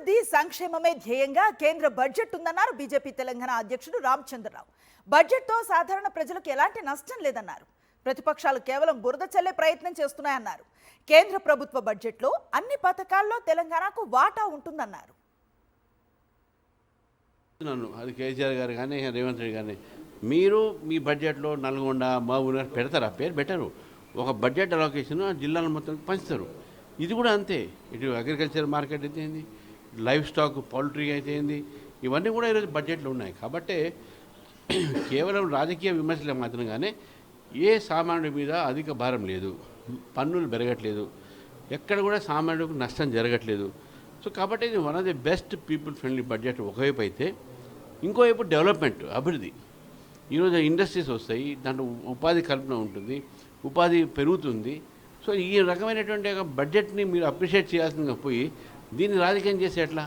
అభివృద్ధి సంక్షేమమే ధ్యేయంగా కేంద్ర బడ్జెట్ ఉందన్నారు బీజేపీ తెలంగాణ అధ్యక్షుడు రామచంద్రరావు. బడ్జెట్తో సాధారణ ప్రజలకు ఎలాంటి నష్టం లేదన్నారు. ప్రతిపక్షాలు కేవలం బురద చల్లే ప్రయత్నం చేస్తున్నాయన్నారు. కేంద్ర ప్రభుత్వ బడ్జెట్లో అన్ని పథకాల్లో తెలంగాణకు వాటా ఉంటుందన్నారు. అది కేసీఆర్ గారు కానీ రేవంత్ రెడ్డి కానీ మీరు మీ బడ్జెట్లో నల్గొండ మహబూబ్నగర్ పెడతారా? పేరు పెట్టరు. ఒక బడ్జెట్ అలొకేషన్ జిల్లాల మొత్తం పంచుతారు. ఇది కూడా అంతే. ఇటు అగ్రికల్చర్ మార్కెట్ అయితే ఏంది, లైఫ్ స్టాక్ పౌల్ట్రీ అయితే ఏంది, ఇవన్నీ కూడా ఈరోజు బడ్జెట్లో ఉన్నాయి. కాబట్టి కేవలం రాజకీయ విమర్శలు మాత్రంగానే ఏ సామాన్యుడి మీద అధిక భారం లేదు, పన్నులు పెరగట్లేదు, ఎక్కడ కూడా సామాన్యుడికి నష్టం జరగట్లేదు. సో కాబట్టి ఇది one of the best people friendly budget ఒకవైపు అయితే, ఇంకోవైపు డెవలప్మెంట్ అభివృద్ధి. ఈరోజు ఇండస్ట్రీస్ వస్తాయి, దాంట్లో ఉపాధి కల్పన ఉంటుంది, ఉపాధి పెరుగుతుంది. సో ఈ రకమైనటువంటి బడ్జెట్ని మీరు అప్రిషియేట్ చేయాల్సిందిగా పోయి దీన్ని రాజకీయం చేసి ఎట్లా?